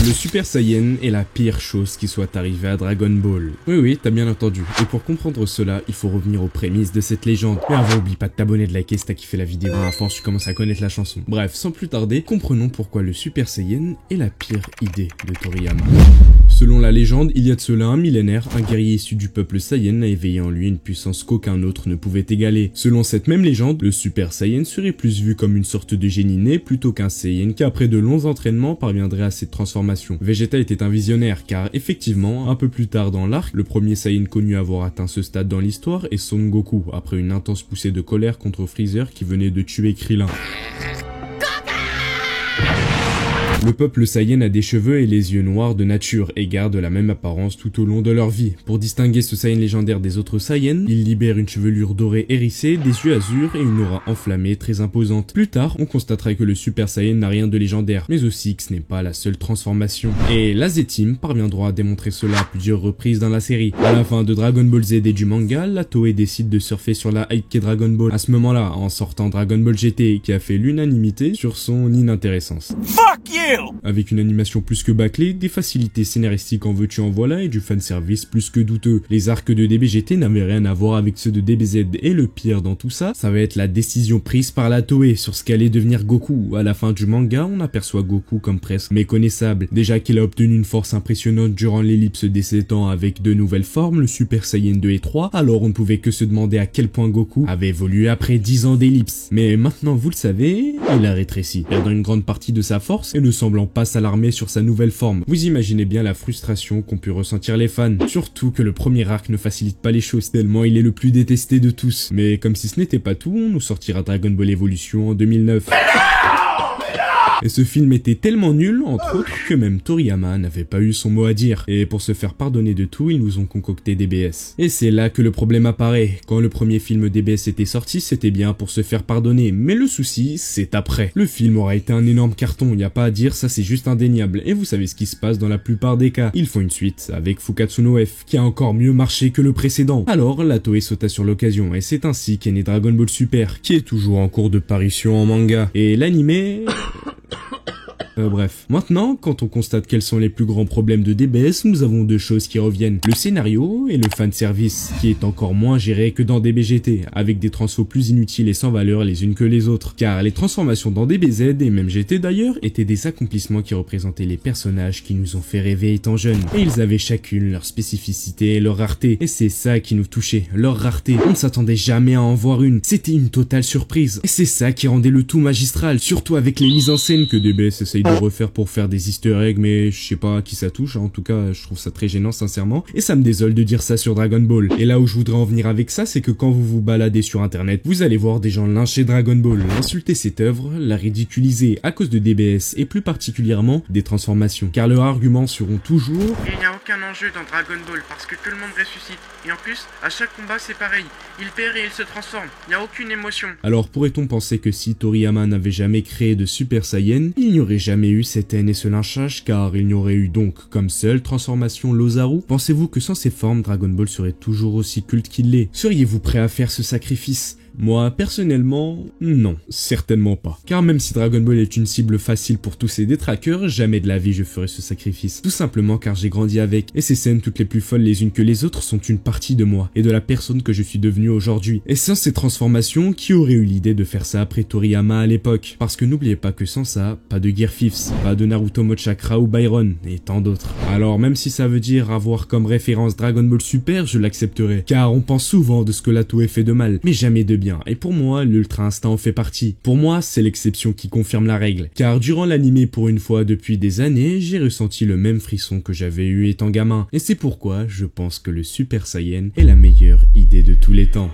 Le Super Saiyan est la pire chose qui soit arrivée à Dragon Ball. Oui, t'as bien entendu. Et pour comprendre cela, il faut revenir aux prémices de cette légende. Mais avant, oublie pas de t'abonner, de liker si t'as kiffé la vidéo. À force, tu commences à connaître la chanson. Bref, sans plus tarder, comprenons pourquoi le Super Saiyan est la pire idée de Toriyama. Selon la légende, il y a de cela un millénaire, un guerrier issu du peuple Saiyan a éveillé en lui une puissance qu'aucun autre ne pouvait égaler. Selon cette même légende, le Super Saiyan serait plus vu comme une sorte de génie né plutôt qu'un Saiyan qui après de longs entraînements parviendrait à cette transformation. Vegeta était un visionnaire car effectivement, un peu plus tard dans l'arc, le premier Saiyan connu à avoir atteint ce stade dans l'histoire est Son Goku, après une intense poussée de colère contre Freezer qui venait de tuer Krillin. Le peuple Saiyan a des cheveux et les yeux noirs de nature et garde la même apparence tout au long de leur vie. Pour distinguer ce Saiyan légendaire des autres Saiyans, il libère une chevelure dorée hérissée, des yeux azur et une aura enflammée très imposante. Plus tard, on constatera que le Super Saiyan n'a rien de légendaire, mais aussi que ce n'est pas la seule transformation. Et la Z-Team parviendra à démontrer cela à plusieurs reprises dans la série. À la fin de Dragon Ball Z et du manga, la Toei décide de surfer sur la hype qu'est Dragon Ball à ce moment-là, en sortant Dragon Ball GT qui a fait l'unanimité sur son inintéressance. Fuck you! Avec une animation plus que bâclée, des facilités scénaristiques en veux-tu en voilà et du fanservice plus que douteux. Les arcs de DBGT n'avaient rien à voir avec ceux de DBZ et le pire dans tout ça, ça va être la décision prise par la Toei sur ce qu'allait devenir Goku. À la fin du manga, on aperçoit Goku comme presque méconnaissable. Déjà qu'il a obtenu une force impressionnante durant l'ellipse des 7 ans avec de nouvelles formes, le Super Saiyan 2 et 3, alors on ne pouvait que se demander à quel point Goku avait évolué après 10 ans d'ellipse. Mais maintenant vous le savez, il a rétréci, perdant une grande partie de sa force et ne semblant pas s'alarmer sur sa nouvelle forme. Vous imaginez bien la frustration qu'ont pu ressentir les fans, surtout que le premier arc ne facilite pas les choses tellement il est le plus détesté de tous. Mais comme si ce n'était pas tout, on nous sortira Dragon Ball Evolution en 2009. Et ce film était tellement nul, entre autres, que même Toriyama n'avait pas eu son mot à dire. Et pour se faire pardonner de tout, ils nous ont concocté DBS. Et c'est là que le problème apparaît. Quand le premier film DBS était sorti, c'était bien pour se faire pardonner. Mais le souci, c'est après. Le film aura été un énorme carton, y a pas à dire, ça c'est juste indéniable. Et vous savez ce qui se passe dans la plupart des cas. Ils font une suite avec Fukatsu no F, qui a encore mieux marché que le précédent. Alors, la Toei sauta sur l'occasion, et c'est ainsi qu'est né Dragon Ball Super, qui est toujours en cours de parution en manga. Et l'animé... Bref. Maintenant, quand on constate quels sont les plus grands problèmes de DBS, nous avons deux choses qui reviennent. Le scénario et le fanservice, qui est encore moins géré que dans DBGT, avec des transfos plus inutiles et sans valeur les unes que les autres. Car les transformations dans DBZ, et même GT d'ailleurs, étaient des accomplissements qui représentaient les personnages qui nous ont fait rêver étant jeunes. Et ils avaient chacune leur spécificité et leur rareté. Et c'est ça qui nous touchait, leur rareté. On ne s'attendait jamais à en voir une. C'était une totale surprise. Et c'est ça qui rendait le tout magistral, surtout avec les mises en scène que DBS essaye de refaire pour faire des easter eggs, mais je sais pas à qui ça touche, en tout cas je trouve ça très gênant sincèrement, et ça me désole de dire ça sur Dragon Ball. Et là où je voudrais en venir avec ça, c'est que quand vous vous baladez sur internet, vous allez voir des gens lyncher Dragon Ball, insulter cette œuvre, la ridiculiser à cause de DBS, et plus particulièrement des transformations, car leurs arguments seront toujours « Il n'y a aucun enjeu dans Dragon Ball parce que tout le monde ressuscite, et en plus, à chaque combat c'est pareil, il perd et il se transforme, il n'y a aucune émotion. » Alors pourrait-on penser que si Toriyama n'avait jamais créé de Super Saiyan, il n'y aurait jamais eu cette haine et ce lynchage, car il n'y aurait eu donc comme seule transformation l'Ozaru? Pensez-vous que sans ces formes, Dragon Ball serait toujours aussi culte qu'il l'est? Seriez-vous prêt à faire ce sacrifice? Moi, personnellement, non, certainement pas. Car même si Dragon Ball est une cible facile pour tous ses détraqueurs, jamais de la vie je ferai ce sacrifice. Tout simplement car j'ai grandi avec, et ces scènes toutes les plus folles les unes que les autres sont une partie de moi, et de la personne que je suis devenu aujourd'hui. Et sans ces transformations, qui aurait eu l'idée de faire ça après Toriyama à l'époque? Parce que n'oubliez pas que sans ça, pas de Gear Fifths, pas de Naruto Mode Chakra ou Byron, et tant d'autres. Alors même si ça veut dire avoir comme référence Dragon Ball Super, je l'accepterai, car on pense souvent de ce que la Toei fait de mal, mais jamais de bien. Et pour moi, l'Ultra Instinct en fait partie. Pour moi, c'est l'exception qui confirme la règle. Car durant l'animé, pour une fois depuis des années, j'ai ressenti le même frisson que j'avais eu étant gamin. Et c'est pourquoi je pense que le Super Saiyan est la meilleure idée de tous les temps.